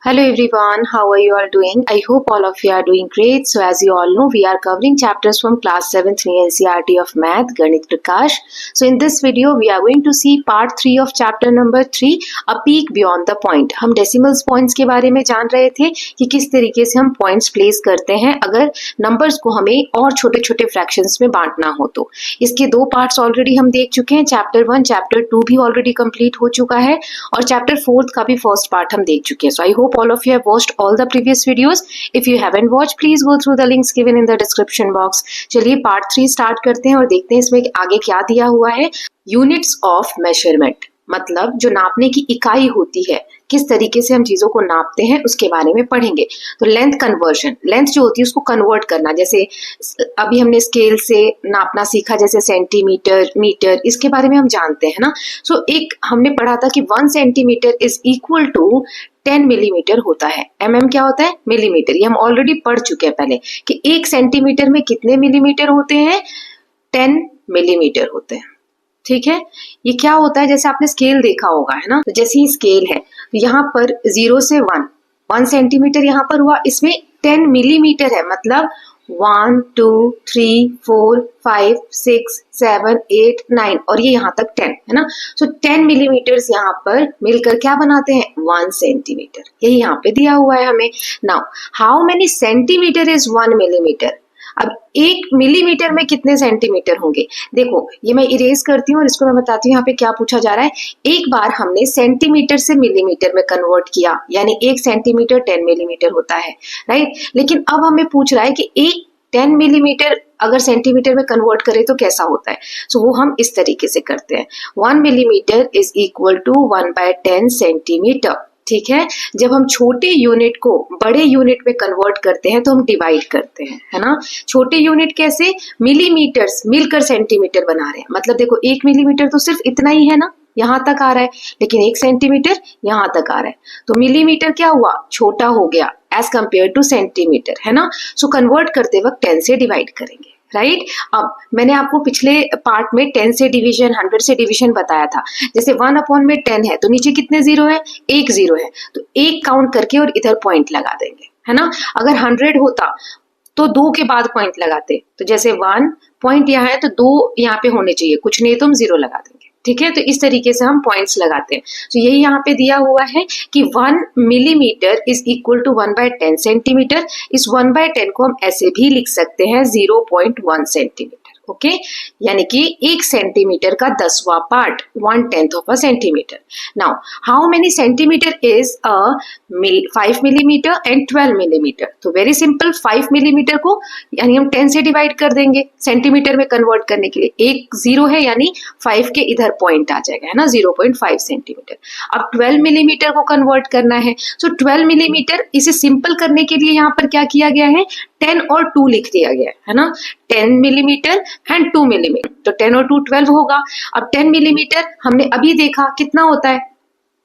Hello everyone, how are you all doing? I hope all of you are doing great. So as you all know, we are covering chapters from class 7th NCERT of Math, Ganit Prakash. So in this video, we are going to see part 3 of chapter number 3, A Peek Beyond the Point. हम decimals points के बारे में जान रहे थे कि किस तरीके से हम points place करते हैं अगर numbers को हमें और छोटे छोटे fractions में बांटना हो तो। इसके दो parts already हम देख चुके हैं, chapter 1, chapter 2 भी already complete हो चुका है और chapter 4 का भी first part हम देख चुके हैं. So I hope all of you have watched all the previous videos. If you haven't watched, please go through the links given in the description box. चलिए part 3 start करते हैं और देखते हैं इसमें आगे क्या दिया हुआ है. Units of measurement, मतलब जो नापने की इकाई होती है, किस तरीके से हम चीजों को नापते हैं उसके बारे में पढ़ेंगे. तो लेंथ कन्वर्जन, लेंथ जो होती है उसको कन्वर्ट करना, जैसे अभी हमने स्केल से नापना सीखा, जैसे सेंटीमीटर, मीटर, इसके बारे में हम जानते हैं ना. सो एक हमने पढ़ा था कि 1 centimetre is equal to 10 millimetre होता है. क्या होता है? मिलीमीटर. ये हम ऑलरेडी पढ़ चुके हैं पहले कि 1 सेंटीमीटर में कितने मिलीमीटर होते हैं? 10 मिलीमीटर होते हैं. ठीक है, ये क्या होता है? जैसे आपने स्केल देखा होगा, है ना. तो जैसे ही स्केल है तो यहाँ पर 0 से 1 सेंटीमीटर यहाँ पर हुआ, इसमें 10 मिलीमीटर है, मतलब 1 2 3 4 5 6 7 8 9 और ये यहाँ तक 10 है ना. सो 10 मिलीमीटर यहाँ पर मिलकर क्या बनाते हैं? 1 सेंटीमीटर. यही यहाँ पे दिया हुआ है हमें. Now how many centimetre is 1 millimetre? अब 1 मिलीमीटर में कितने सेंटीमीटर होंगे? देखो ये मैं इरेज करती हूँ और इसको मैं बताती हूँ यहाँ पे क्या पूछा जा रहा है. एक बार हमने सेंटीमीटर से मिलीमीटर में कन्वर्ट किया, यानी 1 सेंटीमीटर 10 मिलीमीटर होता है, राइट. लेकिन अब हमें पूछ रहा है कि 10 मिलीमीटर अगर सेंटीमीटर में कन्वर्ट करें तो कैसा होता है. सो वो हम इस तरीके से करते हैं. 1 millimetre is equal to 1/10 centimetre. ठीक है, जब हम छोटे यूनिट को बड़े यूनिट में कन्वर्ट करते हैं तो हम डिवाइड करते हैं, है ना. छोटे यूनिट कैसे? मिलीमीटर्स मिलकर सेंटीमीटर बना रहे हैं. मतलब देखो 1 मिलीमीटर तो सिर्फ इतना ही है ना, यहाँ तक आ रहा है, लेकिन 1 सेंटीमीटर यहाँ तक आ रहा है. तो मिलीमीटर क्या हुआ? छोटा हो गया एज कंपेयर टू सेंटीमीटर, है ना. सो कन्वर्ट करते वक्त 10 से डिवाइड करेंगे, राइट. अब मैंने आपको पिछले पार्ट में 10 से डिवीजन, 100 से डिवीजन बताया था. जैसे 1/10 है तो नीचे कितने जीरो है? 1 जीरो है, तो 1 काउंट करके और इधर पॉइंट लगा देंगे, है ना. अगर 100 होता तो 2 के बाद पॉइंट लगाते. तो जैसे 1 पॉइंट यहाँ है तो 2 यहाँ पे होने चाहिए, कुछ नहीं तो हम 0 लगा देंगे. ठीक है, तो इस तरीके से हम पॉइंट्स लगाते हैं. तो यही यहाँ पे दिया हुआ है कि 1 millimetre is equal to 1/10 centimetre. इस 1/10 को हम ऐसे भी लिख सकते हैं 0.1 सेंटीमीटर. ओके, यानी कि 1 सेंटीमीटर का 10वां part, 1/10 of a centimetre. Now how many centimetre is 5 millimetre and 12 millimetre. तो वेरी सिंपल, 5 मिलीमीटर को यानी हम 10 से डिवाइड कर देंगे सेंटीमीटर में कन्वर्ट करने के लिए. 1 जीरो है यानी 5 के इधर पॉइंट आ जाएगा, है ना, 0.5 सेंटीमीटर. अब 12 मिलीमीटर को कन्वर्ट करना है. सो 12 मिलीमीटर, इसे सिंपल करने के लिए यहाँ पर क्या किया गया है? 10 और 2 लिख दिया गया है ना. 10 मिलीमीटर एंड 2 मिलीमीटर, तो 10 और 2 12 होगा. अब 10 मिलीमीटर हमने अभी देखा कितना होता है?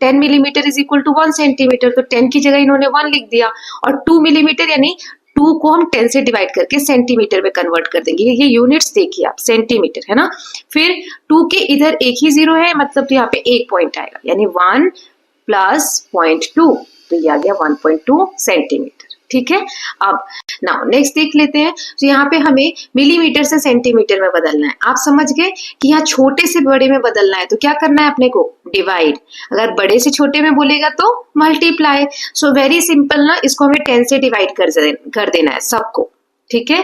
10 millimetre is equal to 1 centimetre. तो 10 की जगह इन्होंने 1 लिख दिया. और 2 मिलीमीटर यानी 2 को हम 10 से डिवाइड करके सेंटीमीटर में कन्वर्ट कर देंगे. ये यूनिट्स देखिए आप, सेंटीमीटर, है ना. फिर 2 के इधर एक ही जीरो है, मतलब तो यहाँ पे 1 पॉइंट आएगा, यानी 1 प्लस 0.2, तो ये आ गया 1.2 सेंटीमीटर. ठीक है. अब नाउ नेक्स्ट देख लेते हैं. तो यहाँ पे हमें मिलीमीटर से सेंटीमीटर में बदलना है. आप समझ गए कि यहाँ छोटे से बड़े में बदलना है, तो क्या करना है अपने को? डिवाइड. अगर बड़े से छोटे में बोलेगा तो मल्टीप्लाई. सो वेरी सिंपल ना, इसको हमें 10 से डिवाइड कर देना है सबको. ठीक है,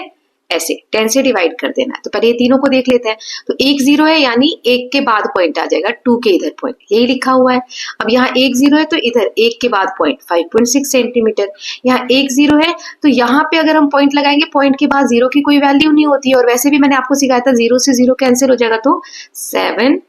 ऐसे 10 से डिवाइड कर देना है. तो पहले ये तीनों को देख लेते हैं. तो 1 जीरो है यानी 1 के बाद पॉइंट आ जाएगा, 2 के इधर पॉइंट, यही लिखा हुआ है. अब यहाँ 1 जीरो है तो इधर 1 के बाद पॉइंट 5.6 सेंटीमीटर. यहाँ 1 जीरो है तो यहाँ पे अगर हम पॉइंट लगाएंगे, पॉइंट के बाद जीरो की कोई वैल्यू नहीं होती है. और वैसे भी मैंने आपको सिखाया था 0 से 0 कैंसिल हो जाएगा, तो 7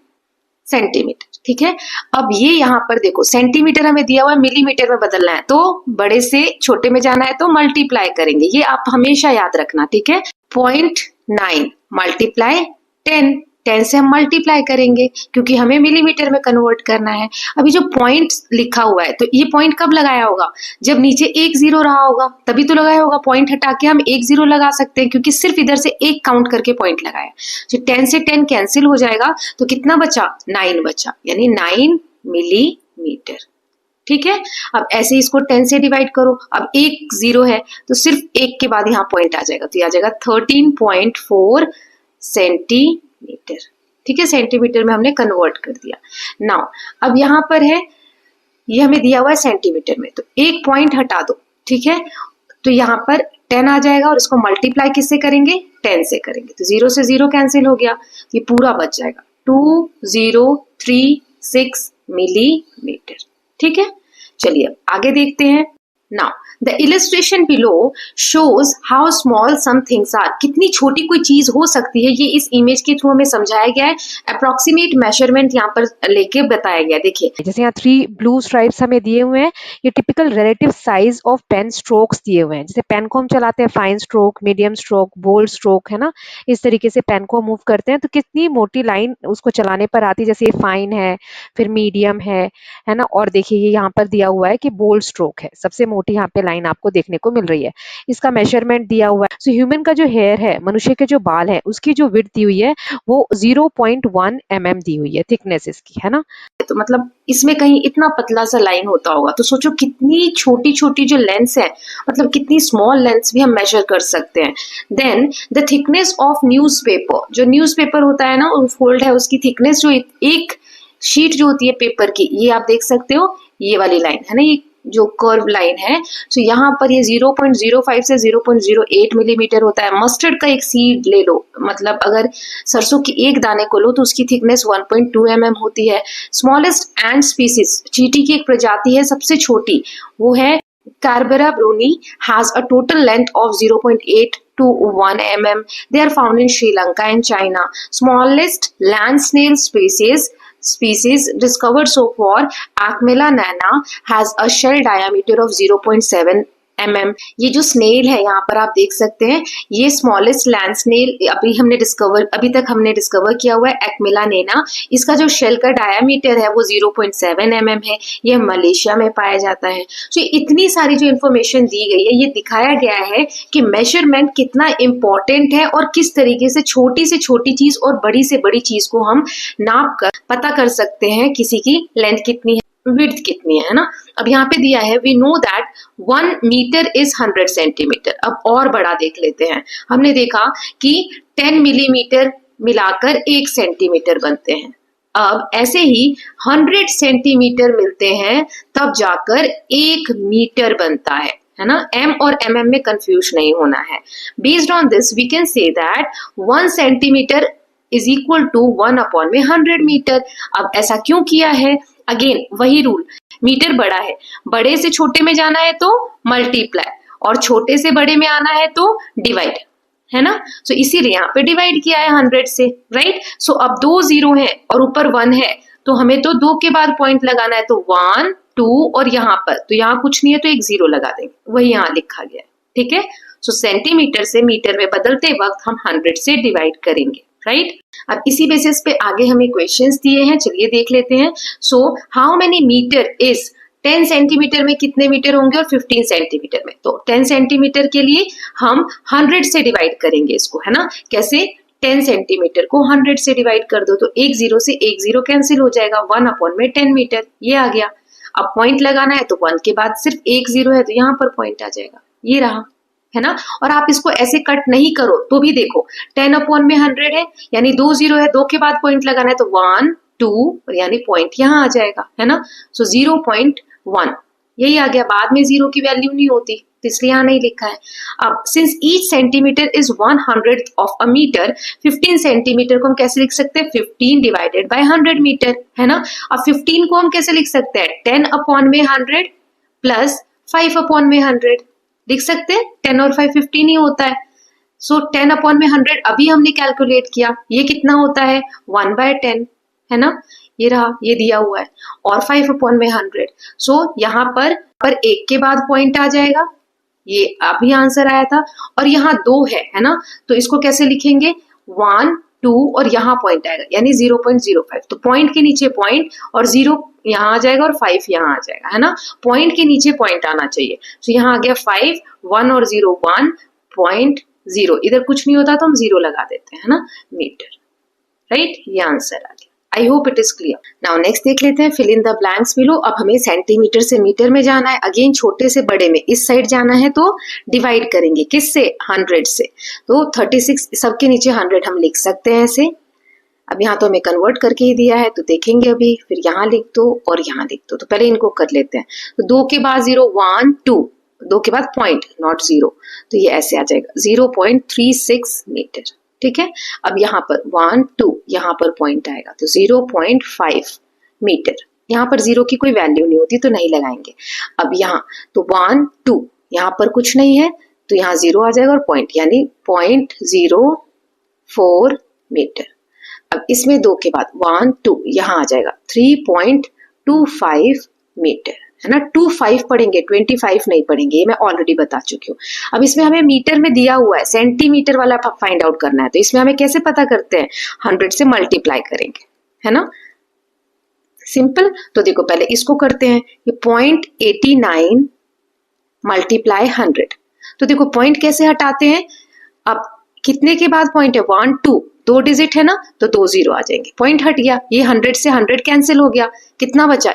सेंटीमीटर. ठीक है. अब ये यहाँ पर देखो सेंटीमीटर हमें दिया हुआ है, मिलीमीटर में बदलना है, तो बड़े से छोटे में जाना है तो मल्टीप्लाई करेंगे. ये आप हमेशा याद रखना. ठीक है. 0.9 मल्टीप्लाई 10, 10 से हम मल्टीप्लाई करेंगे क्योंकि हमें मिलीमीटर में कन्वर्ट करना है. अभी जो पॉइंट लिखा हुआ है, तो ये पॉइंट कब लगाया होगा? जब नीचे 1 जीरो रहा होगा तभी तो लगाया होगा. पॉइंट हटा के हम 1 जीरो लगा सकते हैं क्योंकि सिर्फ इधर से 1 काउंट करके पॉइंट लगाया. तो 10 से 10 कैंसिल हो जाएगा, तो कितना बचा? 9 बचा, यानी 9 मिलीमीटर. ठीक है। अब ऐसे इसको 10 से डिवाइड करो, अब एक 0 है तो सिर्फ एक के बाद यहाँ पॉइंट आ जाएगा, तो ये आ जाएगा 13.4 सेंटीमीटर। ठीक है, सेंटीमीटर में हमने कन्वर्ट कर दिया। नाउ अब यहाँ पर है, ये हमें दिया हुआ है सेंटीमीटर में, तो एक पॉइंट हटा दो, ठीक है, तो यहाँ पर 10 आ जाएगा और इसको मल्टीप्लाई किससे करेंगे, 10 से करेंगे, तो 0 से 0 कैंसिल हो गया, ये पूरा बच जाएगा 2036 मिलीमीटर। ठीक है, चलिए अब आगे देखते हैं। Now the illustration below shows how small some things are, कितनी छोटी कोई चीज हो सकती है, ये इस इमेज के थ्रू हमें समझाया गया है। अप्रोक्सीमेट मेजरमेंट यहाँ पर लेके बताया गया। देखिए जैसे यहाँ 3 ब्लू स्ट्राइप्स हमें दिए हुए हैं, ये typical relative size of pen strokes दिए हुए हैं। जैसे पेन को हम चलाते हैं fine stroke, medium stroke, bold stroke, है ना, इस तरीके से पेन को मूव करते हैं तो कितनी मोटी लाइन उसको चलाने पर आती है। जैसे ये फाइन है, फिर मीडियम है ना, और देखिए ये यहाँ पर दिया हुआ है कि बोल्ड स्ट्रोक है, सबसे मोटी यहाँ पे लाइन आपको देखने को मिल रही है। इसका मेजरमेंट दिया हुआ है। सो ह्यूमन का जो हेयर है, मनुष्य के जो बाल है, उसकी जो विड्थ दी हुई है वो 0.1 mm दी हुई है, थिकनेस इसकी, है ना। तो मतलब इसमें कहीं इतना पतला सा लाइन होता होगा, तो सोचो कितनी छोटी छोटी जो लेंस है, मतलब कितनी स्मॉल लेंस भी हम मेजर कर सकते हैं। Then the thickness of newspaper, जो न्यूज़पेपर होता है ना, फोल्ड है, उसकी थिकनेस जो एक शीट जो होती है पेपर की, ये आप देख सकते हो, ये वाली लाइन है ना, ये जो कर्व लाइन है, तो यहाँ पर ये 0.05 से 0.08 मिलीमीटर होता है। मस्टर्ड का एक सीड ले लो, मतलब अगर सरसों की एक दाने को लो तो उसकी थिकनेस 1.2 mm होती है। स्मॉलेस्ट एंट स्पीसीज, चींटी की एक प्रजाति है सबसे छोटी, वो है Carbera bruni, has a total length of 0.8 to 1 mm. They are found in Sri Lanka and China. Smallest land snail species discovered so far, Acmela nana, has a shell diameter of 0.7 mm. ये जो snail है यहाँ पर आप देख सकते हैं, ये स्मॉलेस्ट लैंड स्नेल अभी तक हमने डिस्कवर किया हुआ है, एक्मेला नेना। इसका जो शेल का डायामीटर है वो 0.7 mm है, ये मलेशिया में पाया जाता है। तो इतनी सारी जो इन्फॉर्मेशन दी गई है, ये दिखाया गया है कि मेजरमेंट कितना इम्पोर्टेंट है और किस तरीके से छोटी चीज और बड़ी से बड़ी चीज को हम नाप कर पता कर सकते हैं किसी की लेंथ कितनी है, विड्थ कितनी है ना। अब यहाँ पे दिया है we know that 1 metre is 100 centimetre. अब और बड़ा देख लेते हैं, हमने देखा कि 10 मिलीमीटर मिलाकर 1 सेंटीमीटर बनते हैं। अब ऐसे ही 100 सेंटीमीटर मिलते हैं तब जाकर 1 मीटर बनता है ना। एम और mm में कंफ्यूज नहीं होना है। Based on this we can say that 1 centimetre is equal to 1/100 metre. अब ऐसा क्यों किया है? अगेन वही रूल, मीटर बड़ा है, बड़े से छोटे में जाना है तो मल्टीप्लाई, और छोटे से बड़े में आना है तो डिवाइड, है ना। सो इसीलिए यहाँ पे डिवाइड किया है 100 से, राइट। सो अब 2 0 है और ऊपर 1 है, तो हमें तो 2 के बाद पॉइंट लगाना है, तो 1 2 और यहाँ पर तो यहाँ कुछ नहीं है तो एक 0 लगा देंगे, वही यहाँ लिखा गया है, ठीक है। सो सेंटीमीटर से मीटर में बदलते वक्त हम 100 से डिवाइड करेंगे, राइट। अब इसी बेसिस पे आगे हमें क्वेश्चंस दिए हैं, चलिए देख लेते हैं। So how many metre is 10 centimetre में कितने मीटर होंगे और 15 सेंटीमीटर में। तो 10 सेंटीमीटर के लिए हम 100 से डिवाइड करेंगे इसको, है ना। कैसे? 10 सेंटीमीटर को 100 से डिवाइड कर दो तो एक 0 से एक 0 कैंसिल हो जाएगा, 1/10 मीटर, ये आ गया। अब पॉइंट लगाना है तो 1 के बाद सिर्फ एक 0 है तो यहाँ पर पॉइंट आ जाएगा, ये रहा, है ना। और आप इसको ऐसे कट नहीं करो तो भी देखो 10/100 है, यानी 2 0 है, 2 के बाद पॉइंट लगाना है तो 1 2 यानी पॉइंट यहाँ आ जाएगा, है ना। सो 0.1 यही आ गया, बाद में 0 की वैल्यू नहीं होती तो इसलिए यहाँ नहीं लिखा है। अब since each centimetre is 1/100 of a metre, 15 centimetre को हम कैसे लिख सकते हैं? 15 डिवाइडेड बाय 100 मीटर, है ना। अब 15 को हम कैसे लिख सकते हैं? 10/100 प्लस 5/100 लिख सकते हैं। 10 और 5 15 ही होता है। सो 10/100 अभी हमने कैलकुलेट किया, ये कितना होता है? 1/10, है ना, ये रहा, ये दिया हुआ है। और 5/100, सो यहाँ पर 1 के बाद पॉइंट आ जाएगा, ये अभी आंसर आया था। और यहाँ 2 है ना, तो इसको कैसे लिखेंगे? 1 2 और यहाँ पॉइंट आएगा यानी 0.05, तो पॉइंट के नीचे पॉइंट और 0 यहाँ आ जाएगा और 5 यहाँ आ जाएगा, है ना। पॉइंट के नीचे पॉइंट आना चाहिए, तो यहाँ आ गया 5 1 और 0 1.0, इधर कुछ नहीं होता तो हम 0 लगा देते हैं, है ना, मीटर, राइट। ये आंसर आ गया। I hope it is clear. Now next देख लेते हैं, fill in the blanks below. अब हमें सेंटीमीटर से मीटर में जाना है, अगेन छोटे से बड़े में इस साइड जाना है तो डिवाइड करेंगे किससे, 100 से। तो 36 सबके नीचे 100 हम लिख सकते हैं ऐसे। अब यहाँ तो हमें कन्वर्ट करके ही दिया है तो देखेंगे अभी, फिर यहाँ लिख दो और यहाँ लिख दो। तो पहले इनको कर लेते हैं। तो 2 के बाद 0 1 2, 2 के बाद पॉइंट नॉट 0, तो ये ऐसे आ जाएगा 0.36 मीटर। ठीक है, अब यहाँ पर 1 2 यहाँ पर पॉइंट आएगा तो 0.5 मीटर। यहाँ पर 0 की कोई वैल्यू नहीं होती तो नहीं लगाएंगे। अब यहाँ तो 1 2 यहाँ पर कुछ नहीं है तो यहाँ 0 आ जाएगा और पॉइंट यानी 0.04 मीटर। अब इसमें 2 के बाद 1 2 यहाँ आ जाएगा 3.25 मीटर, है ना। 25 पढ़ेंगे, 25 नहीं पढ़ेंगे, ये मैं ऑलरेडी बता चुकी हूँ। अब इसमें हमें मीटर में दिया हुआ है, सेंटीमीटर वाला फाइंड आउट करना है। तो इसमें हमें कैसे पता करते हैं, 100 से मल्टीप्लाई करेंगे, है ना, सिंपल। तो देखो पहले इसको करते हैं, ये 0.89 मल्टीप्लाई 100। तो देखो पॉइंट कैसे हटाते हैं, अब कितने के बाद पॉइंट है, 1 2, 2 डिजिट है ना, तो 2 0 आ जाएंगे, पॉइंट हट गया। ये 100 से 100 कैंसिल हो गया, कितना बचा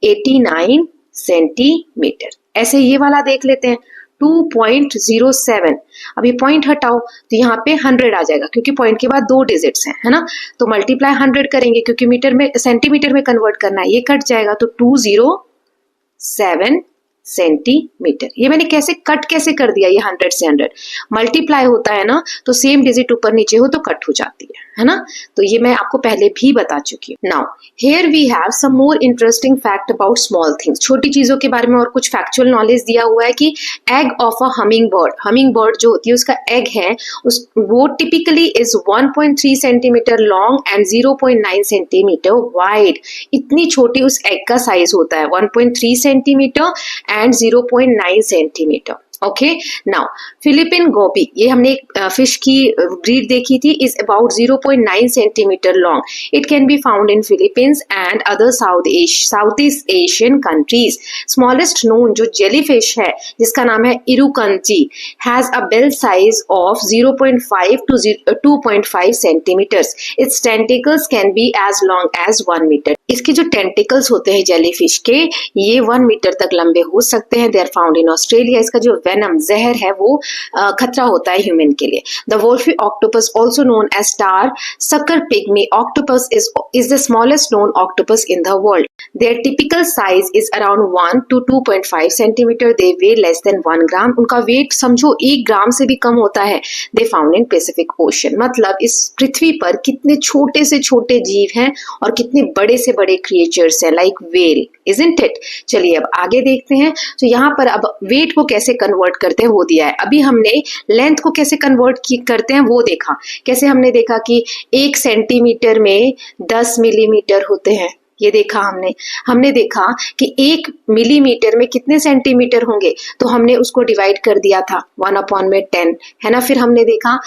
89 सेंटीमीटर। ऐसे ये वाला देख लेते हैं 2.07। अभी पॉइंट हटाओ तो यहाँ पे 100 आ जाएगा क्योंकि पॉइंट के बाद 2 डिजिट्स हैं, है ना। तो मल्टीप्लाई 100 करेंगे क्योंकि मीटर में सेंटीमीटर में कन्वर्ट करना है, ये कट जाएगा तो 207 सेंटीमीटर। ये मैंने कैसे कट कैसे कर दिया, ये 100 से 100 मल्टीप्लाई होता है ना, तो सेम डिजिट ऊपर नीचे हो तो कट हो जाती है ना। तो ये मैं आपको पहले भी बता चुकी हूँ। Now here we have some more interesting fact about small things. छोटी चीजों के बारे में और कुछ फैक्चुअल नॉलेज दिया हुआ है कि egg of a hummingbird जो होती है उसका एग है वो typically is 1.3 centimetre long and 0.9 centimetre wide. इतनी छोटी उस एग का साइज होता है, 1.3 centimetre and 0.9 centimetre. Okay, now Philippine goby, ये हमने एक फिश की ब्रीड देखी थी, is about 0.9 centimetre long. It can be found in Philippines and other south east Asian countries. Smallest known जो जेलीफिश है जिसका नाम है Irukandji has a bell size of 0.5 to 2.5 centimetres. Its tentacles can be as long as 1 metre. इसके जो tentacles होते हैं jellyfish के, ये 1 मीटर तक लंबे हो सकते हैं। They are found in Australia. इसका जो वेनम जहर है वो खतरा होता है ह्यूमन के लिए। The wolfi octopus also known as star sucker pygmy octopus is the smallest known octopus in the world. Their typical size is around 1 to 2.5 centimeter. They weigh less than 1 gram. उनका wait समझो 1 ग्राम से भी कम होता है। They found in Pacific Ocean. मतलब इस पृथ्वी पर कितने छोटे से छोटे जीव हैं और कितने बड़े से बड़े क्रिएचर्स हैं, लाइक वेल, isn't it? चलिए अब आगे देखते हैं। तो यहाँ पर अब वेट को कैसे कन्वर्ट करते हैं वो दिया है। अभी हमने लेंथ को कैसे कन्वर्ट करते हैं वो देखा। कैसे हमने देखा कि 1 सेंटीमीटर में 10 मिलीमीटर होते हैं, ये देखा हमने देखा कि 1 मिलीमीटर में कितने सेंटीमीटर होंगे, तो हमने उसको डिवाइड कर दिया था 1/10, है ना। फिर हमने देखा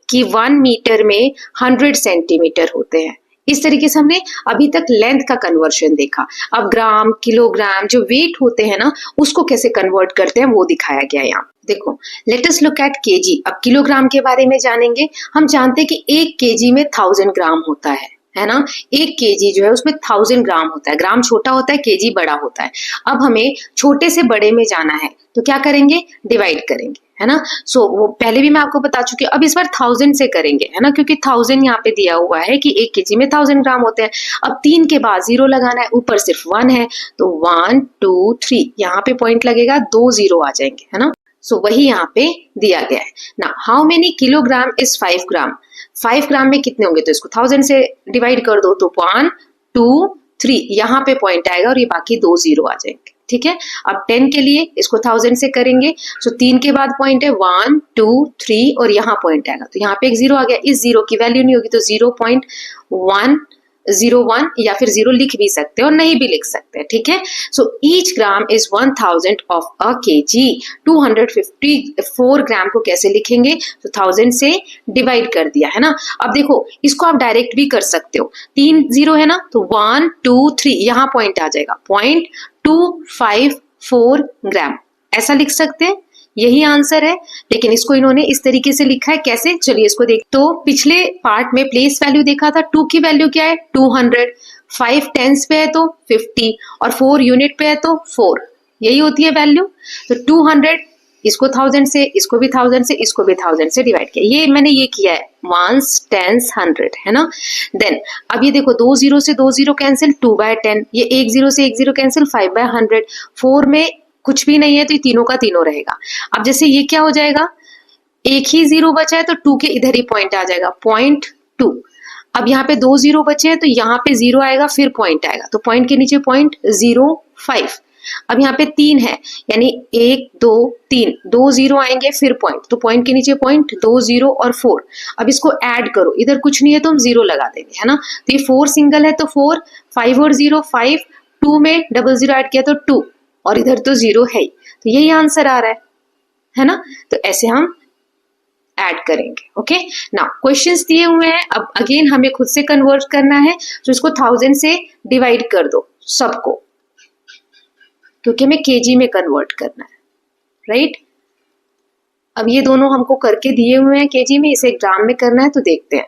कि 1 मीटर में 100 सेंटीमीटर होते हैं। इस तरीके से हमने अभी तक लेंथ का कन्वर्शन देखा। अब ग्राम, किलोग्राम जो वेट होते हैं ना, उसको कैसे कन्वर्ट करते हैं वो दिखाया गया यहाँ। देखो, let us look at KG. अब किलोग्राम के बारे में जानेंगे। हम जानते हैं कि 1 केजी में 1000 ग्राम होता है ना। 1 केजी जो है उसमें 1000 ग्राम होता है। ग्राम छोटा होता है, केजी बड़ा होता है। अब हमें छोटे से बड़े में जाना है तो क्या करेंगे, डिवाइड करेंगे, है ना। सो वो पहले भी मैं आपको बता चुकी हूँ। अब इस बार 1000 से करेंगे, है ना, क्योंकि 1000 यहाँ पे दिया हुआ है कि 1 केजी में 1000 ग्राम होते हैं। अब 3 के बाद 0 लगाना है, ऊपर सिर्फ 1 है तो 1 2 3 यहाँ पे पॉइंट लगेगा, 2 0 आ जाएंगे, है ना। सो वही यहाँ पे दिया गया है ना। हाउ मेनी किलोग्राम इज 5 ग्राम। 5 ग्राम में कितने होंगे, तो इसको 1000 से डिवाइड कर दो तो 1 2 3 यहाँ पे पॉइंट आएगा और ये बाकी 2 0 आ जाएंगे। ठीक है, अब 10 के लिए इसको 1000 से करेंगे। सो 3 के बाद पॉइंट है 1 2 3 और यहाँ पॉइंट आएगा तो यहाँ पे एक 0 आ गया। इस 0 की वैल्यू नहीं होगी तो 0.101 या फिर 0 लिख भी सकते हैं और नहीं भी लिख सकते हैं। ठीक है, so each gram is 1000 of a KG. 254 ग्राम को कैसे लिखेंगे, तो 1000 से डिवाइड कर दिया, है ना। अब देखो इसको आप डायरेक्ट भी कर सकते हो। 3 0 है ना, तो 1 2 3 यहाँ पॉइंट आ जाएगा, 0.254 ग्राम ऐसा लिख सकते हैं, यही आंसर है, लेकिन इसको इन्होंने इस तरीके से लिखा है। कैसे, चलिए इसको देख। तो पिछले पार्ट में प्लेस वैल्यू देखा था, 2 की वैल्यू क्या है 200, 5 टेंस पे है तो 50 और 4 यूनिट पे है तो 4, यही होती है वैल्यू। तो 200 इसको 1000 से, इसको भी 1000 से, इसको भी 1000 से डिवाइड किया, ये मैंने ये किया है वंस, टेंस, 100 है ना। देन अब ये देखो 2 0 से 2 0 कैंसिल, 2/10, ये 1 0 से 1 0 कैंसिल, 5/100, 4 में कुछ भी नहीं है तो ये तीनों का तीनों रहेगा। अब जैसे ये क्या हो जाएगा, एक ही 0 बचा है तो 2 के इधर ही पॉइंट आ जाएगा, 0.2। अब यहाँ पे 2 0 बचे हैं तो यहाँ पे 0 आएगा, फिर पॉइंट आएगा, तो पॉइंट के नीचे 0.05। अब यहाँ पे 3 है, यानी 1 2 3, 2 0 आएंगे फिर पॉइंट, तो पॉइंट के नीचे पॉइंट, 2 0 और 4। अब इसको ऐड करो, इधर कुछ नहीं है तो हम 0 लगा देंगे, है ना। तो ये 4 सिंगल है तो 4, 5 और 0 5, 2 में 00 ऐड किया तो 2, और इधर तो 0 है ही, तो यही आंसर आ रहा है ना। तो ऐसे हम ऐड करेंगे। ओके, नाउ क्वेश्चंस दिए हुए हैं, अब अगेन हमें खुद से कन्वर्ट करना है, तो इसको 1000 से डिवाइड कर दो सबको, क्योंकि हमें केजी में कन्वर्ट करना है, राइट। अब ये दोनों हमको करके दिए हुए हैं केजी में, इसे ग्राम में करना है, तो देखते हैं।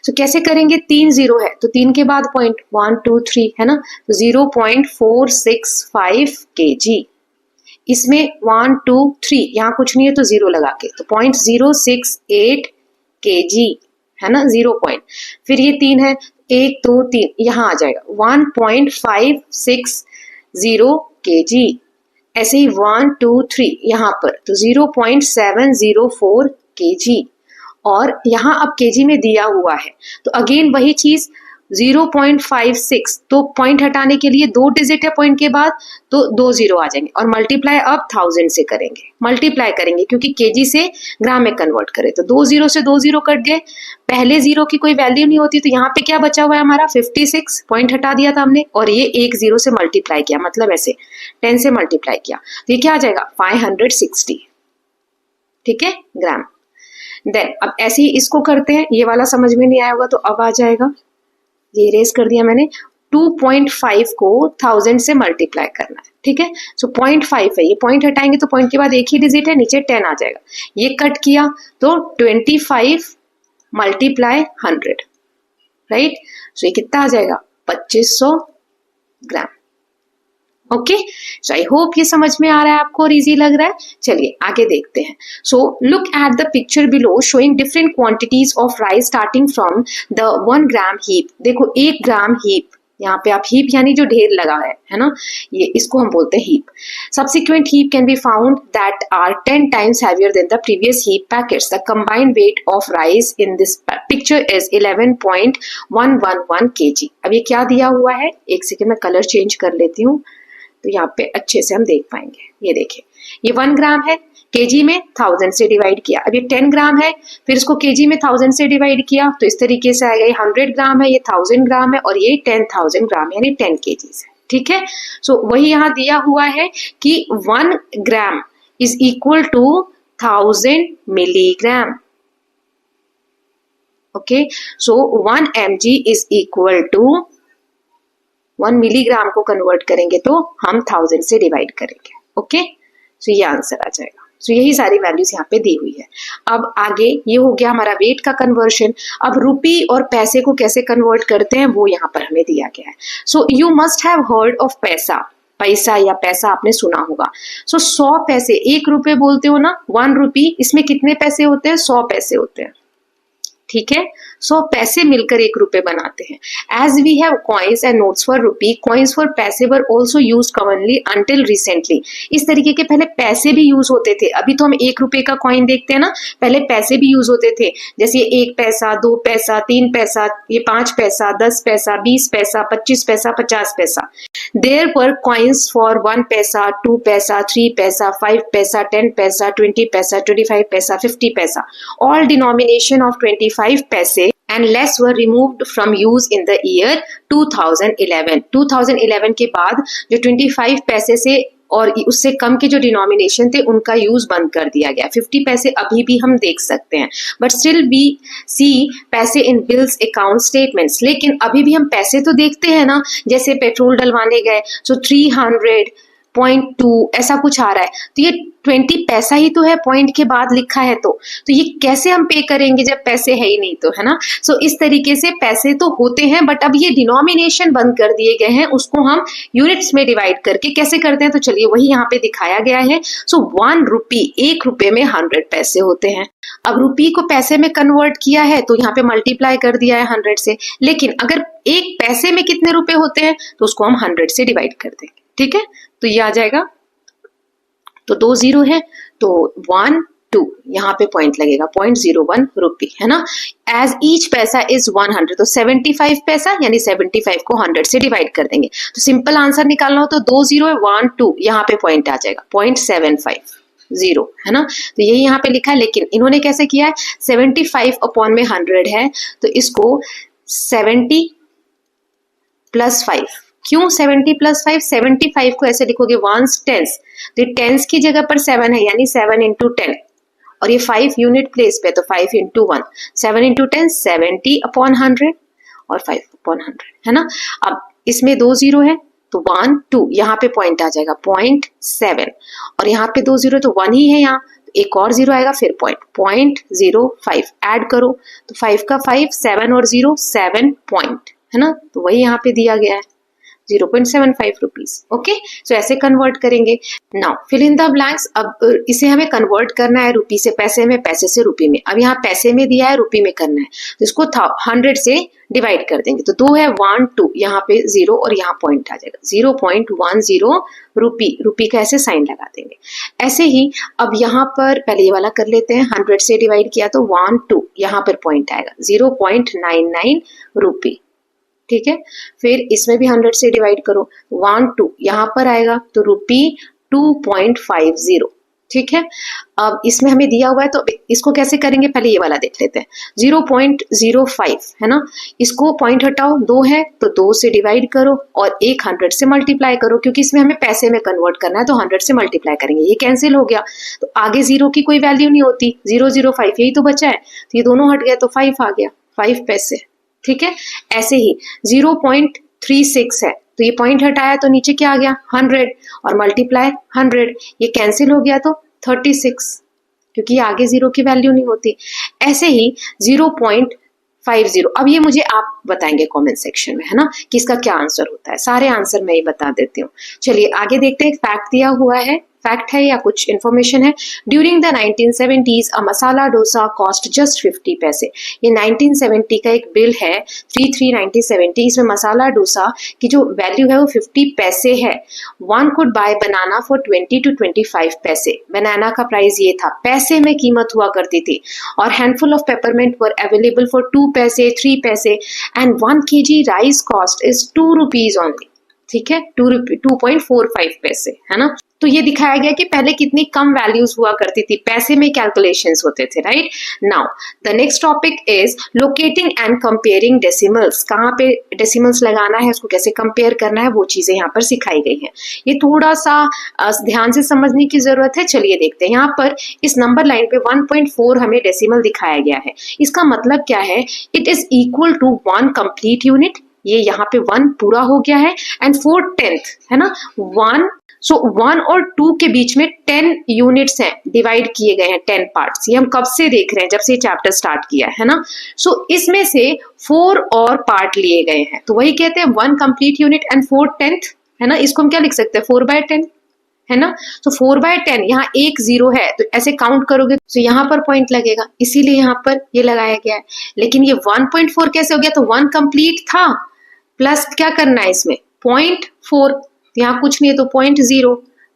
तो कैसे करेंगे, 3 0 है तो 3 के बाद पॉइंट, 1 2 3 है ना, तो 0.465 केजी। इसमें 1 2 3 यहाँ कुछ नहीं है तो 0 लगा के, तो 0.068 केजी है ना, 0 पॉइंट। फिर ये 3 है, 1 2 3 यहाँ आ जाएगा 1.560 केजी। ऐसे ही 1 2 3 यहाँ पर तो 0.704 केजी, और यहाँ अब केजी में दिया हुआ है तो अगेन वही चीज 0.56, तो पॉइंट हटाने के लिए 2 डिजिट है पॉइंट के बाद, तो 2 0 आ जाएंगे, और मल्टीप्लाई अब 1000 से करेंगे, मल्टीप्लाई करेंगे क्योंकि केजी से ग्राम में कन्वर्ट करें, तो 2 0 से 2 0 कट गए, पहले 0 की कोई वैल्यू नहीं होती, तो यहाँ पे क्या बचा हुआ है हमारा 56, पॉइंट हटा दिया था हमने, और ये 1 0 से मल्टीप्लाई किया, मतलब ऐसे 10 से मल्टीप्लाई किया, तो ये क्या आ जाएगा 560, ठीक है, ग्राम। देन अब ऐसे ही इसको करते हैं, ये वाला समझ में नहीं आया होगा तो अब आ जाएगा, ये इरेज कर दिया मैंने। 2.5 को 1000 से मल्टीप्लाई करना है, ठीक है। सो 0.5 है, ये पॉइंट हटाएंगे तो पॉइंट के बाद एक ही डिजिट है, नीचे 10 आ जाएगा, ये कट किया तो 25 मल्टीप्लाई 100, राइट। सो ये कितना आ जाएगा 2500 ग्राम। ओके, सो आई होप ये समझ में आ रहा है आपको और इजी लग रहा है। चलिए आगे देखते हैं। So look at the picture below showing different quantities of rice starting from the 1 gram heap. देखो 1 ग्राम हीप, यहाँ पे आप हीप यानी जो ढेर लगा है ना, ये इसको हम बोलते हैं heap. Subsequent heap can be found that are 10 times heavier than the previous heap packets. The combined weight of rice in this picture is 11.111 kg. अब ये क्या दिया हुआ है, एक सेकेंड में कलर चेंज कर लेती हूँ तो यहाँ पे अच्छे से हम देख पाएंगे। ये देखिए, ये 1 ग्राम है, केजी में 1000 से डिवाइड किया। अब ये 10 ग्राम है, फिर इसको केजी में 1000 से डिवाइड किया, तो इस तरीके से आएगा। ये 100 ग्राम है, ये 1000 ग्राम है, और ये 10,000 ग्राम यानी 10 केजीज है, ठीक है। सो वही यहाँ दिया हुआ है कि 1 gram is equal to 1000 milligram. Okay, so 1 mg is equal to 1 milligram को कन्वर्ट करेंगे तो हम 1000 से डिवाइड करेंगे। ओके, सो ये आंसर आ जाएगा। सो यही सारी वैल्यूज यहाँ पे दी हुई है। अब आगे ये हो गया हमारा वेट का कन्वर्शन। अब रुपी और पैसे को कैसे कन्वर्ट करते हैं वो यहाँ पर हमें दिया गया है। So you must have heard of पैसा, पैसा या पैसा आपने सुना होगा। सो 100 पैसे, 1 रुपए बोलते हो ना, 1 रुपी, इसमें कितने पैसे होते हैं, 100 पैसे होते हैं, ठीक है। 100 पैसे मिलकर 1 रुपए बनाते हैं। As we have coins and notes for rupee, coins for पैसे were also use commonly until recently. इस तरीके के पहले पैसे भी यूज होते थे। अभी तो हम 1 रुपए का कॉइन देखते हैं ना, पहले पैसे भी यूज होते थे, जैसे 1 पैसा, 2 पैसा, 3 पैसा, ये 5 पैसा, 10 पैसा, 20 पैसा, 25 पैसा, 50 पैसा। देयर वर कॉइन्स फॉर 1 पैसा, 2 पैसा, 3 पैसा, 5 पैसा, 10 पैसा, 20 पैसा, 25 पैसा, 50 पैसा। ऑल डिनोमिनेशन ऑफ 25 पैसे and less were removed from use in the year 2011. 2011 के बाद जो 25 पैसे से और उससे कम के जो डिनोमिनेशन थे उनका यूज बंद कर दिया गया। 50 पैसे अभी भी हम देख सकते हैं, बट स्टिल वी सी पैसे इन बिल्स, अकाउंट स्टेटमेंट्स। लेकिन अभी भी हम पैसे तो देखते हैं ना, जैसे पेट्रोल डलवाने गए, सो 300 0.2 ऐसा कुछ आ रहा है, तो ये 20 पैसा ही तो है, पॉइंट के बाद लिखा है तो ये कैसे हम पे करेंगे जब पैसे है ही नहीं, तो है ना। सो इस तरीके से पैसे तो होते हैं, बट अब ये डिनोमिनेशन बंद कर दिए गए हैं, उसको हम यूनिट्स में डिवाइड करके कैसे करते हैं, तो चलिए वही यहाँ पे दिखाया गया है। सो 1 रुपी, 1 रुपए में 100 पैसे होते हैं। अब रुपी को पैसे में कन्वर्ट किया है तो यहाँ पे मल्टीप्लाई कर दिया है 100 से, लेकिन अगर एक पैसे में कितने रुपए होते हैं तो उसको हम 100 से डिवाइड कर देंगे, ठीक है। तो ये आ जाएगा, तो 2 जीरो है तो 1 2 यहाँ पे पॉइंट लगेगा, 0.01 रुपी, है ना। एज ईच पैसा इज 100, तो 75 पैसा यानी 75 को 100 से डिवाइड कर देंगे। तो सिंपल आंसर निकालना हो तो 2 जीरो है, 1 2 यहाँ पे पॉइंट आ जाएगा 0.75 है ना। तो यही यहाँ पे लिखा है, लेकिन इन्होंने कैसे किया है, 75 अपॉन में 100 है तो इसको 70 + 5, क्यों 70 + 5, 75 को ऐसे लिखोगे 1s टेंस, तो टेंस की जगह पर 7 है यानी 7 × 10, और ये 5 यूनिट प्लेस पे तो 5 × 1, 7 × 10 70 अपॉन 100 और 5 अपॉन 100, है ना। अब इसमें 2 जीरो है तो 1 2 यहाँ पे पॉइंट आ जाएगा 0.7, और यहाँ पे 2 जीरो तो 1 ही है, यहाँ एक और जीरो आएगा फिर पॉइंट 0.05 ऐड करो तो 5 का 5, 7 और 0 7 पॉइंट, है ना। तो वही यहाँ पे दिया गया है 0.75 रुपीज। ओके, सो ऐसे कन्वर्ट करेंगे। Now fill in the blanks. अब इसे हमें कन्वर्ट करना है रुपी से पैसे में, पैसे से रुपी में। अब यहाँ पैसे में दिया है, रुपी में करना है, तो इसको 100 से डिवाइड कर देंगे। तो 2 है 1 2 यहाँ पे 0 और यहाँ पॉइंट आ जाएगा 0.10 रुपी, रुपी का ऐसे साइन लगा देंगे। ऐसे ही अब यहाँ पर पहले ये वाला कर लेते हैं, 100 से डिवाइड किया तो 1 2 यहाँ पर पॉइंट आएगा 0.99 रुपी, ठीक है। फिर इसमें भी 100 से डिवाइड करो, 1 2 यहाँ पर आएगा तो रुपी 2.50, ठीक है। अब इसमें हमें दिया हुआ है तो इसको कैसे करेंगे, पहले ये वाला देख लेते हैं 0.05, है ना। इसको पॉइंट हटाओ, 2 है तो 2 से डिवाइड करो और 100 से मल्टीप्लाई करो, क्योंकि इसमें हमें पैसे में कन्वर्ट करना है तो 100 से मल्टीप्लाई करेंगे। ये कैंसिल हो गया तो आगे 0 की कोई वैल्यू नहीं होती, 005 यही तो बचा है, तो ये दोनों हट गए तो 5 आ गया, 5 पैसे, ठीक है। ऐसे ही 0.36 है तो ये पॉइंट हटाया तो नीचे क्या आ गया 100 और मल्टीप्लाई 100, ये कैंसिल हो गया तो 36, क्योंकि आगे 0 की वैल्यू नहीं होती। ऐसे ही 0.50, अब ये मुझे आप बताएंगे कमेंट सेक्शन में, है ना, कि इसका क्या आंसर होता है। सारे आंसर मैं ही बता देती हूँ। चलिए आगे देखते हैं, एक फैक्ट दिया हुआ है, फैक्ट है या कुछ इन्फॉर्मेशन है। During the 1970s a masala dosa cost just 50 पैसे। ये 1970 का एक बिल है 33/1970, इसमें मसाला डोसा की जो वैल्यू है वो 50 पैसे है। One could bye banana for 20 to 25 पैसे। बनाना का प्राइस ये था, पैसे में कीमत हुआ करती थी। और handful of peppermint were available for 2 पैसे 3 पैसे and 1 kg rice cost is 2 rupees only, ठीक है, 2.45 पैसे, है ना। तो ये दिखाया गया कि पहले कितनी कम वैल्यूज हुआ करती थी, पैसे में कैलकुलेशंस होते थे, right. Now the next topic is locating and comparing decimals. कहाँ पे डेसिमल्स लगाना है, उसको कैसे कंपेयर करना है, वो चीजें यहाँ पर सिखाई गई हैं। ये थोड़ा सा ध्यान से समझने की जरूरत है। चलिए देखते हैं, यहाँ पर इस नंबर लाइन पे 1.4 हमें डेसिमल दिखाया गया है। इसका मतलब क्या है, it is equal to 1 complete unit. ये यहाँ पे 1 पूरा हो गया है एंड 4/10, है ना, 1। सो 1 और 2 के बीच में 10 यूनिट्स हैं, डिवाइड किए गए हैं 10 पार्ट्स। ये हम कब से देख रहे हैं, जब से चैप्टर स्टार्ट किया है ना। सो इसमें से 4 और पार्ट लिए गए हैं, तो वही कहते हैं 1 कंप्लीट यूनिट एंड 4/10, है ना। इसको हम क्या लिख सकते हैं, 4/10, है ना। तो 4/10, यहाँ 1 0 है तो ऐसे काउंट करोगे तो यहाँ पर पॉइंट लगेगा, इसीलिए यहाँ पर ये लगाया गया है। लेकिन ये 1.4 कैसे हो गया, तो 1 कंप्लीट था प्लस क्या करना है इसमें 0.4, यहाँ कुछ नहीं है तो 0.0,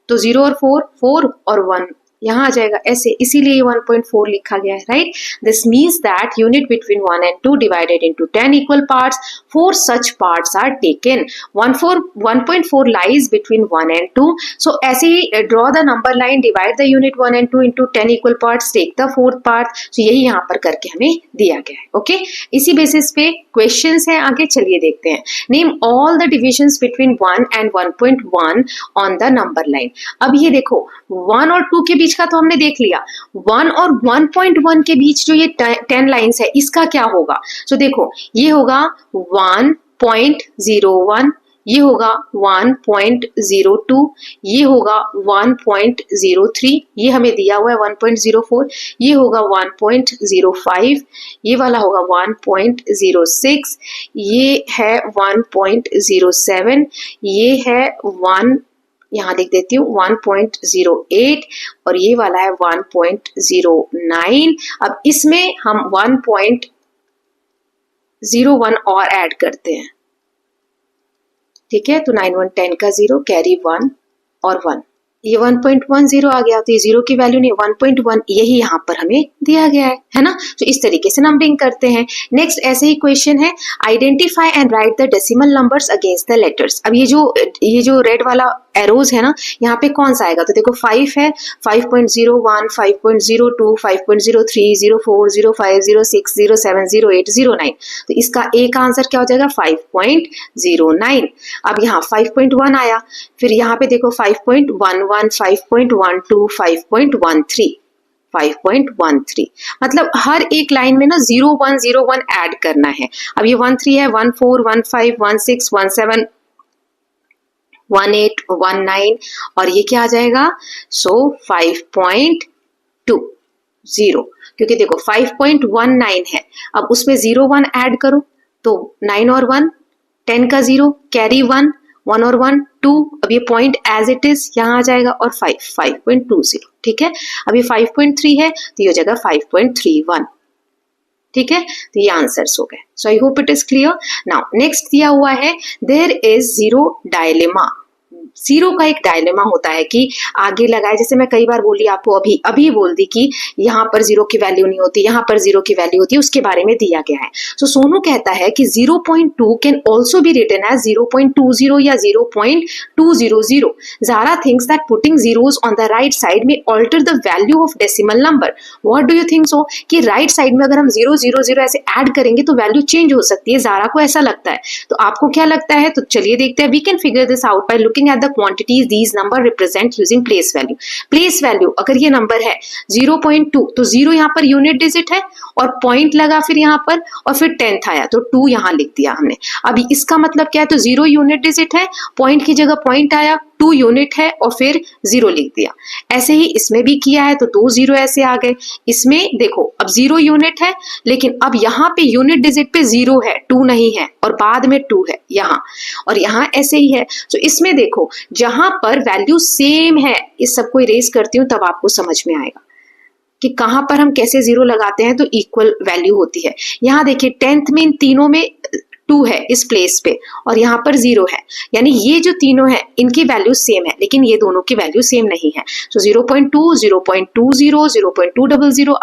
तो 0 और 4 4 और 1 यहाँ आ जाएगा ऐसे, इसीलिए 1.4 लिखा गया है, right. This means that unit between 1 and 2 divided into 10 equal parts, 4 such parts are taken। 1.4 lies between 1 and 2। so ऐसे ही draw the number line, divide the unit 1 and 2 into 10 equal parts, take the 4th part. so यही यहाँ पर करके हमें दिया गया है, ओके। इसी बेसिस पे क्वेश्चंस हैं आगे, चलिए देखते हैं। Name all the divisions between 1 and 1.1 on the number line. अब ये देखो 1 और 2 के बीच का तो हमने देख लिया, 1 और 1.1 के बीच जो ये 10 लाइंस है, इसका क्या होगा। सो देखो ये होगा 1.01, ये होगा 1.02, ये होगा 1.03, ये हमें दिया हुआ है 1.04, ये होगा 1.05, ये वाला होगा 1.06, ये है 1.07, ये है 1, यहाँ लिख देती हूँ 1.08, और ये वाला है 1.09। अब इसमें हम 1.01 और ऐड करते हैं, ठीक है। तो 9 1 10 का 0, कैरी 1 और 1, ये 1.10 आ गया। तो ये 0 की वैल्यू नहीं, 1.1 यही यहाँ पर हमें दिया गया है ना। तो इस तरीके से नंबरिंग करते हैं। नेक्स्ट ऐसे ही क्वेश्चन है, identify and right the decimal numbers against the letters. अब ये जो रेड वाला एरोज है ना, यहाँ पे कौन सा आएगा? तो देखो 5 है, 5.01, 5.02, 5.03, 04, 05, 06, 07, 08, 09। तो इसका ए का आंसर क्या हो जाएगा? 5.09। अब यहाँ 5.1 आया, फिर यहाँ पे देखो 5.11, 5.12, 5.13, 5.13, मतलब हर एक लाइन में ना 0101 ऐड करना है। अब ये 13 है, 14, 15, 16, 17, 18, 19, और ये क्या आ जाएगा? सो 5.20, क्योंकि देखो 5.19 है, अब उसमें 01 ऐड करो तो 9 और 1 10 का 0, कैरी 1, 1 और 1 2, अब ये पॉइंट एज इट इज यहाँ आ जाएगा, और 5.20, ठीक है। अब ये 5.3 है तो ये हो जाएगा 5.31, ठीक है। तो ये आंसर्स हो गए। So I hope it is clear. Now next दिया हुआ है, there is zero dilemma. Zero का एक डायलेमा होता है कि आगे लगाए, जैसे मैं कई बार बोली आपको, अभी बोल दी कि यहाँ पर जीरो की वैल्यू नहीं होती, यहाँ पर जीरो की वैल्यू होती है, उसके बारे में दिया गया है। सो सोनू कहता है कि 0.2 can also be written as 0.20 या 0.200। Zara thinks that putting zeros on the right side may alter the value of decimal number. What do you think so? कि राइट साइड में अगर हम 000 ऐसे ऐड करेंगे तो वैल्यू चेंज हो सकती है, ज़ारा को ऐसा लगता है। तो आपको क्या लगता है? तो चलिए देखते हैं। We can figure this out by looking at the quantities these number represent using place value. Place value अगर ये नंबर है 0.2, तो 0 यहाँ पर यूनिट डिजिट है, और पॉइंट लगा फिर यहाँ पर, और फिर 10th आया तो 2 यहाँ लिख दिया हमने। अभी इसका मतलब क्या है? तो 0 यूनिट डिजिट है, पॉइंट की जगह पॉइंट आया, 2 यूनिट है, और फिर 0 लिख दिया। ऐसे ही इसमें भी किया है, तो 2 0 ऐसे आ गए। इसमें देखो अब 0 यूनिट है, लेकिन अब यहाँ पे यूनिट डिजिट पे 0 है, 2 नहीं है, और बाद में 2 है यहाँ, और यहाँ ऐसे ही है। तो इसमें देखो जहां पर वैल्यू सेम है, इस सबको इरेज करती हूँ तब आपको समझ में आएगा कि कहां पर हम कैसे 0 लगाते हैं तो इक्वल वैल्यू होती है। यहाँ देखिए 10th में इन तीनों में 2 है इस प्लेस पे, और यहाँ पर 0 है, यानी ये जो तीनों है इनकी वैल्यू सेम है, लेकिन ये दोनों की वैल्यू सेम नहीं है। तो 0.2, 0.20, 0.200,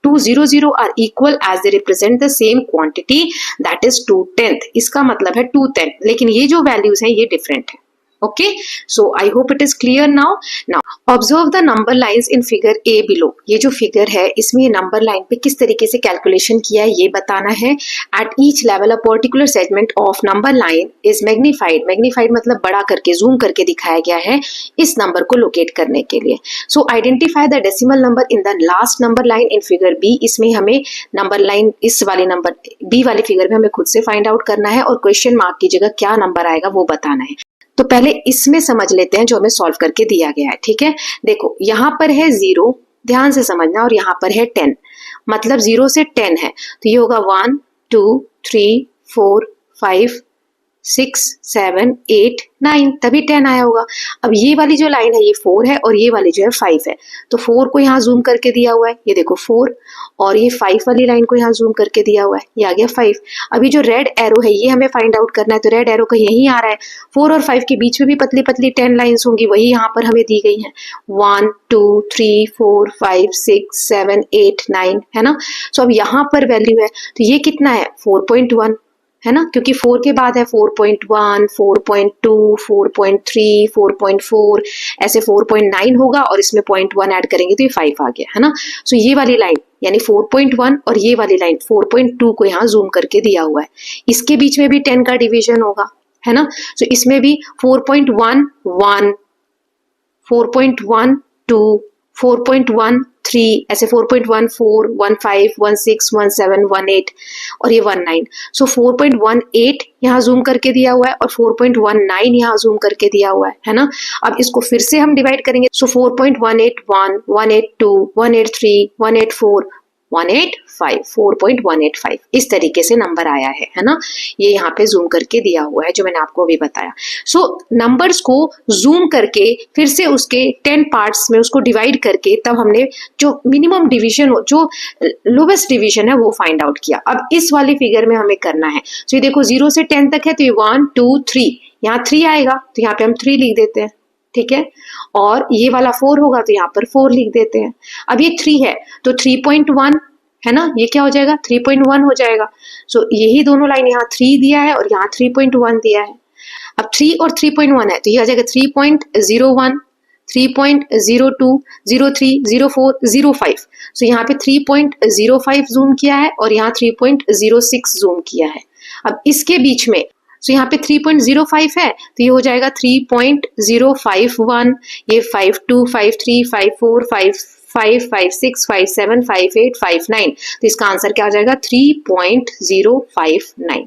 200 are equal as they represent the same quantity, that is 2/10। इसका मतलब है 2/10, लेकिन ये जो वैल्यूज हैं ये डिफरेंट है। Okay, so I hope it is clear now. Now observe the number lines in figure A below. ये जो फिगर है इसमें ये नंबर लाइन पे किस तरीके से कैलकुलेशन किया है ये बताना है। At each level a particular segment of number line is magnified. Magnified मतलब बड़ा करके, जूम करके दिखाया गया है इस नंबर को लोकेट करने के लिए। So identify the decimal number in the last number line in figure B. इसमें हमें नंबर लाइन इस वाले नंबर B वाले फिगर में हमें खुद से फाइंड आउट करना है, और क्वेश्चन मार्क की जगह क्या नंबर आएगा वो बताना है। तो पहले इसमें समझ लेते हैं जो हमें सॉल्व करके दिया गया है, ठीक है। देखो यहाँ पर है 0, ध्यान से समझना, और यहाँ पर है 10, मतलब 0 से 10 है, तो ये होगा 1 2 3 4 5 6 7 8 9, तभी 10 आया होगा। अब ये वाली जो लाइन है ये 4 है, और ये वाली जो है 5 है, तो 4 को यहाँ जूम करके दिया हुआ है, ये देखो 4, और ये 5 वाली लाइन को यहाँ जूम करके दिया हुआ है, ये आ गया 5। अभी जो रेड एरो है ये हमें फाइंड आउट करना है, तो रेड एरो का यहीं आ रहा है। 4 और 5 के बीच में भी पतली पतली 10 लाइन्स होंगी, वही यहाँ पर हमें दी गई हैं, 1 2 3 4 5 6 7 8 9, है ना। सो अब यहाँ पर वैल्यू है, तो ये कितना है? 4.1 है ना, क्योंकि 4 के बाद है 4.1, 4.2, 4.3, 4.4, ऐसे 4.9 होगा, और इसमें 0.1 ऐड करेंगे तो ये 5 आ गया, है ना। सो ये वाली लाइन यानी 4.1 और ये वाली लाइन 4.2 को यहाँ जूम करके दिया हुआ है। इसके बीच में भी 10 का डिवीजन होगा, है ना। सो इसमें भी 4.11, 4.12, 4.13, 4.3 ऐसे 4.14, 15, 16, 17, 18 और ये 19। सो 4.18 यहाँ जूम करके दिया हुआ है और 4.19 यहाँ जूम करके दिया हुआ है ना। अब इसको फिर से हम डिवाइड करेंगे। सो 4.181, 182, 183, 184, 185, 4.185 इस तरीके से नंबर आया है ना। ये यहाँ पे जूम करके दिया हुआ है जो मैंने आपको अभी बताया। सो नंबर्स को जूम करके फिर से उसके 10 पार्ट्स में उसको डिवाइड करके तब हमने जो मिनिमम डिवीजन हो, जो लोवेस्ट डिवीजन है वो फाइंड आउट किया। अब इस वाली फिगर में हमें करना है। तो ये देखो 0 से 10 तक है तो ये 1 2 3, यहाँ 3 आएगा तो यहाँ पे हम 3 लिख देते हैं, ठीक है। और ये वाला 4 होगा तो यहाँ पर 4 लिख देते हैं। अब ये 3 है तो 3.1 है ना, ये क्या हो जाएगा 3.1 हो जाएगा। सो यही दोनों लाइन यहाँ 3 दिया है और यहाँ 3.1 दिया है। अब 3 और 3.1 है तो ये आ जाएगा 3.01, 3.02, 03, 04, 05। सो यहाँ पे 3.05 जूम किया है और यहाँ 3.06 जूम किया है। अब इसके बीच में तो यहाँ पे 3.05 है तो ये हो जाएगा 3.051, ये 52, 53, 54, 55, 56, 57, 58, 59। तो इसका आंसर क्या हो जाएगा 3.059,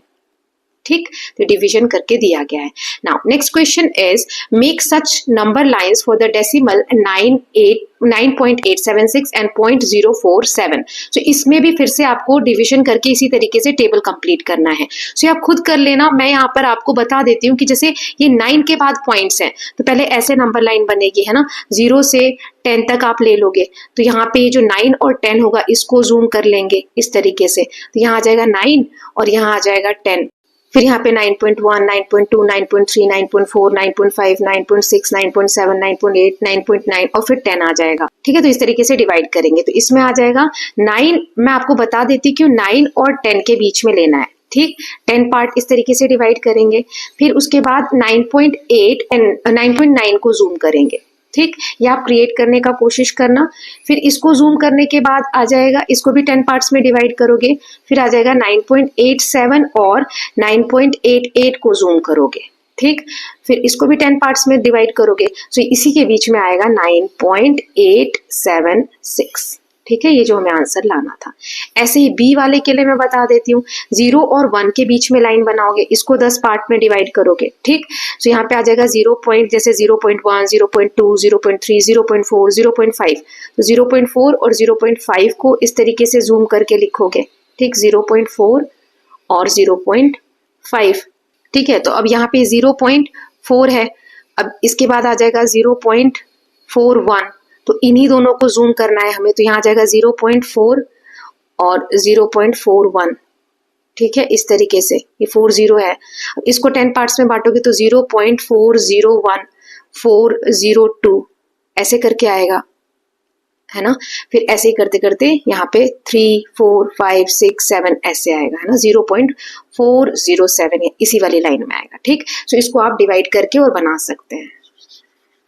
ठीक। तो डिवीजन करके दिया गया है। Now next question is make such number lines for the decimal 9.876 and 0.047। सो इसमें भी फिर से आपको डिवीजन करके इसी तरीके से टेबल कंप्लीट करना है। सो आप खुद कर लेना, मैं यहाँ पर आपको बता देती हूँ कि जैसे ये 9 के बाद पॉइंट्स हैं तो पहले ऐसे नंबर लाइन बनेगी, है ना। 0 से 10 तक आप ले लोगे तो यहाँ पे ये जो 9 और 10 होगा इसको जूम कर लेंगे इस तरीके से, तो यहाँ आ जाएगा 9 और यहाँ आ जाएगा 10। फिर यहाँ पे 9.1, 9.2, 9.3, 9.4, 9.5, 9.6, 9.7, 9.8, 9.9 और फिर 10 आ जाएगा, ठीक है। तो इस तरीके से डिवाइड करेंगे तो इसमें आ जाएगा 9। मैं आपको बता देती क्यों 9 और 10 के बीच में लेना है, ठीक। 10 पार्ट इस तरीके से डिवाइड करेंगे, फिर उसके बाद 9.8 एंड 9.9 को जूम करेंगे, ठीक। ये आप क्रिएट करने का कोशिश करना। फिर इसको जूम करने के बाद आ जाएगा, इसको भी 10 पार्ट्स में डिवाइड करोगे, फिर आ जाएगा 9.87 और 9.88 को जूम करोगे, ठीक। फिर इसको भी 10 पार्ट्स में डिवाइड करोगे तो इसी के बीच में आएगा 9.876, ठीक है। ये जो हमें आंसर लाना था। ऐसे ही बी वाले के लिए मैं बता देती हूँ, 0 और 1 के बीच में लाइन बनाओगे, इसको 10 पार्ट में डिवाइड करोगे, ठीक। तो यहाँ पे आ जाएगा 0. जैसे 0.1, 0.2, 0.3, 0.4, 0.5। तो 0.4 और 0.5 को इस तरीके से जूम करके लिखोगे, ठीक। 0.4 और 0.5, ठीक है। तो अब यहाँ पे 0.4 है, अब इसके बाद आ जाएगा 0.41, तो इन्हीं दोनों को जूम करना है हमें, तो यहाँ आ जाएगा 0.4 और 0.41, ठीक है। इस तरीके से ये 40 है। अब इसको 10 पार्ट्स में बांटोगे तो 0.401, 402 ऐसे करके आएगा, है ना। फिर ऐसे ही करते करते यहाँ पे 3, 4, 5, 6, 7 ऐसे आएगा, है ना। 0.407 इसी वाली लाइन में आएगा, ठीक। सो इसको आप डिवाइड करके और बना सकते हैं।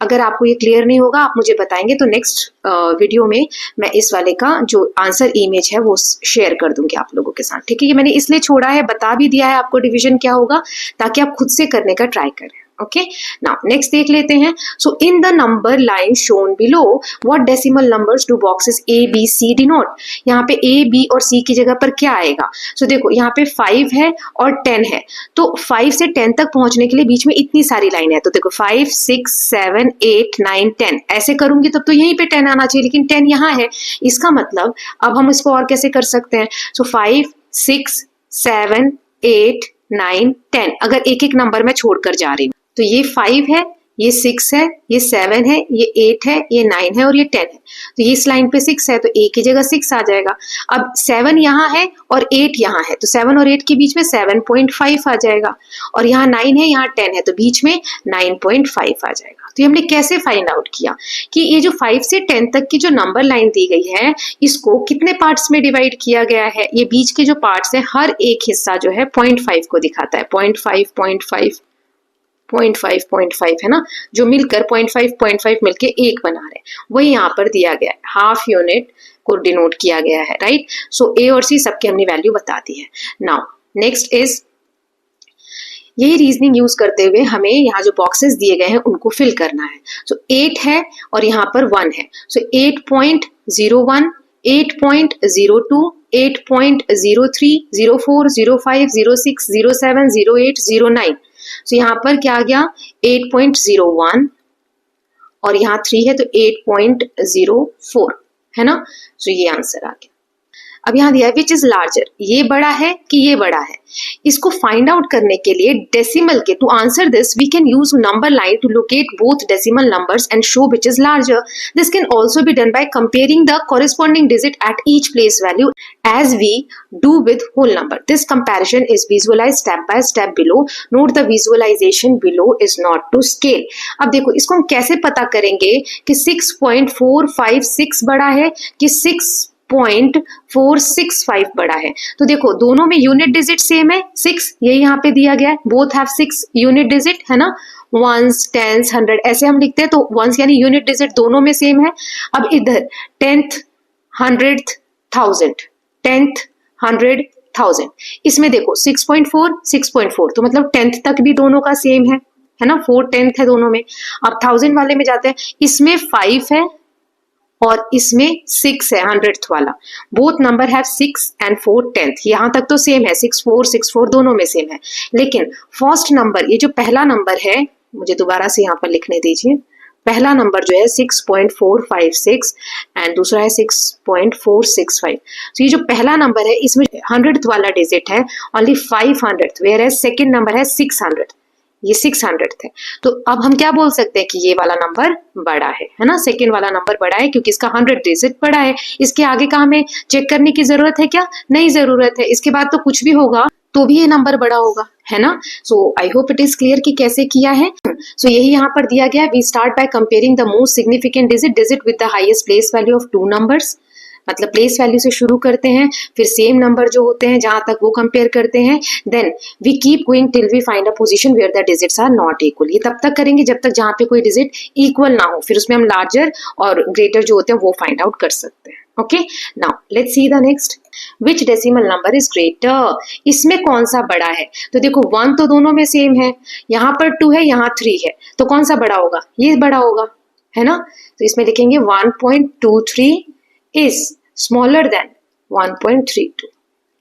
अगर आपको ये क्लियर नहीं होगा आप मुझे बताएंगे तो नेक्स्ट वीडियो में मैं इस वाले का जो आंसर इमेज है वो शेयर कर दूंगी आप लोगों के साथ, ठीक है। ये मैंने इसलिए छोड़ा है, बता भी दिया है आपको डिवीजन क्या होगा ताकि आप खुद से करने का ट्राई करें। ओके, नाउ नेक्स्ट देख लेते हैं। So in the number line shown below what decimal numbers do boxes A, B, C denote. यहाँ पे A, B और C की जगह पर क्या आएगा। सो देखो यहाँ पे 5 है और 10 है, तो 5 से 10 तक पहुंचने के लिए बीच में इतनी सारी लाइन है, तो देखो 5, 6, 7, 8, 9, 10 ऐसे करूंगी तब तो यहीं पे 10 आना चाहिए, लेकिन 10 यहाँ है। इसका मतलब अब हम इसको और कैसे कर सकते हैं। सो 5, 6, 7, 8, 9, 10 अगर एक एक नंबर मैं छोड़कर जा रही हूँ तो ये 5 है, ये 6 है, ये 7 है, ये 8 है, ये 9 है और ये 10 है। तो ये इस लाइन पे 6 है तो A की जगह 6 आ जाएगा। अब 7 यहाँ है और 8 यहाँ है तो 7 और 8 के बीच में 7.5 आ जाएगा, और यहाँ 9 है, यहाँ 10 है तो बीच में 9.5 आ जाएगा। तो ये हमने कैसे फाइंड आउट किया कि ये जो 5 से 10 तक की जो नंबर लाइन दी गई है इसको कितने पार्ट्स में डिवाइड किया गया है। ये बीच के जो पार्ट्स है हर एक हिस्सा जो है 0.5 को दिखाता है, 0.5, 0.5, 0.5, 0.5 है ना, जो मिलकर 0.5 मिलके 1 बना रहे हैं, वही यहाँ पर दिया गया है। हाफ यूनिट को डिनोट किया गया है, राइट। सो A और C सबकी हमने वैल्यू बता दी है। नाउ नेक्स्ट इज, यही रीजनिंग यूज करते हुए हमें यहाँ जो बॉक्सेस दिए गए हैं उनको फिल करना है। सो 8 है और यहाँ पर 1 है, सो 8 8.01, 8.02, 8.03, 04, 05, 06, 07, 08, 09। तो यहाँ पर क्या आ गया 8.01 और यहाँ 3 है तो 8.04 है ना। तो ये आंसर आ गया। अब यहाँ दिया है विच इज लार्जर, ये बड़ा है कि ये बड़ा है। इसको फाइंड आउट करने के लिए डेसिमल के to answer this we can use number line to locate both decimal numbers and show which is larger. This can also be done by comparing the corresponding digit at each place value as we do with whole number. This comparison is visualized step by step below. Note the visualization below is not to scale. अब देखो इसको हम कैसे पता करेंगे कि 6.456 बड़ा है कि 6.465 बड़ा है। तो देखो दोनों में यूनिट डिजिट सेम है 6, ये यहाँ पे दिया गया है, बोथ हैव 6 यूनिट डिजिट है ना, वंस, टेंस, 100 ऐसे हम लिखते हैं। तो वंस यानी यूनिट डिजिट दोनों में सेम है। अब इधर 10th, 100th, 1000, 10th, 100, 1000, इसमें देखो 6.4, 6.4 तो मतलब 10th तक भी दोनों का सेम है ना, 4 10th है दोनों में। अब 1000 वाले में जाते हैं, इसमें 5 है और इसमें 6 है 100th वाला। Both number have 6 and 4 10th, यहाँ तक तो सेम है, 6 4 दोनों में सेम है। लेकिन फर्स्ट नंबर, ये जो पहला नंबर है, मुझे दोबारा से यहाँ पर लिखने दीजिए, पहला नंबर जो है 6.456 एंड दूसरा है 6.465। तो ये जो पहला नंबर है इसमें 100th वाला डिजिट है only 500th, whereas second number है 600, ये 600th है। तो अब हम क्या बोल सकते हैं कि ये वाला नंबर बड़ा है ना, सेकेंड वाला नंबर बड़ा है क्योंकि इसका 100 डिजिट बड़ा है। इसके आगे का हमें चेक करने की जरूरत है क्या? नहीं जरूरत है। इसके बाद तो कुछ भी होगा तो भी ये नंबर बड़ा होगा, है ना। So I hope it is clear कि कैसे किया है। सो यही यहाँ पर दिया गया, we start by comparing the most significant digit with the highest place value of 2 numbers. मतलब प्लेस वैल्यू से शुरू करते हैं, फिर सेम नंबर जो होते हैं जहां तक वो कंपेयर करते हैं, then we keep going till we find a position where the digits are not equal. ये तब तक करेंगे जब तक जहां पे कोई डिजिट इक्वल ना हो, फिर उसमें हम लार्जर और ग्रेटर जो होते हैं वो फाइंड आउट कर सकते हैं। Okay, now let's see the next, which decimal number is greater, इसमें कौन सा बड़ा है। तो देखो 1 तो दोनों में सेम है, यहाँ पर 2 है, यहाँ 3 है, तो कौन सा बड़ा होगा? ये बड़ा होगा, है ना। तो इसमें लिखेंगे 1.23 is smaller than 1.32।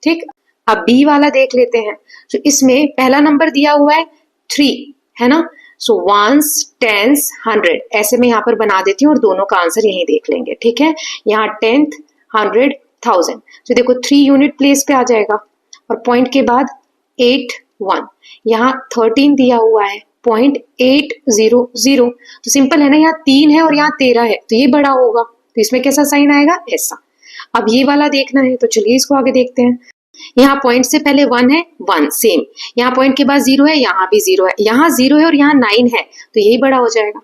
ठीक, अब बी वाला देख लेते हैं। तो इसमें पहला नंबर दिया हुआ है 3, है ना। सो वंस, टेंस, 100 ऐसे में यहाँ पर बना देती हूँ और दोनों का आंसर यही देख लेंगे। ठीक है, यहाँ 10th, 100, 1000, तो देखो 3 यूनिट प्लेस पे आ जाएगा और पॉइंट के बाद 8 1, यहाँ 13 दिया हुआ है 0.800, तो सिंपल है ना, यहाँ 3 है और यहाँ 13 है, तो ये बड़ा होगा। तो इसमें कैसा साइन आएगा? ऐसा। अब ये वाला देखना है, तो चलिए इसको आगे देखते हैं। यहाँ पॉइंट से पहले 1 है, 1 सेम, यहाँ पॉइंट के बाद 0 है, यहाँ भी 0 है, यहाँ 0 है और यहाँ 9 है, तो यही बड़ा हो जाएगा।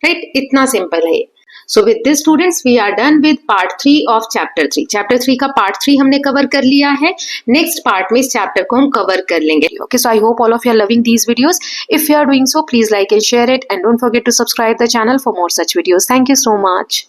राइट, इतना सिंपल है ये। So with this students we are done with part 3 of chapter 3। Chapter 3 का पार्ट 3 हमने कवर कर लिया है। नेक्स्ट पार्ट में इस चैप्टर को हम कवर कर लेंगे। Okay, so I hope all of you are loving these videos. If you are doing so, please like and share it and don't forget to subscribe the channel for more such videos. Thank you so much.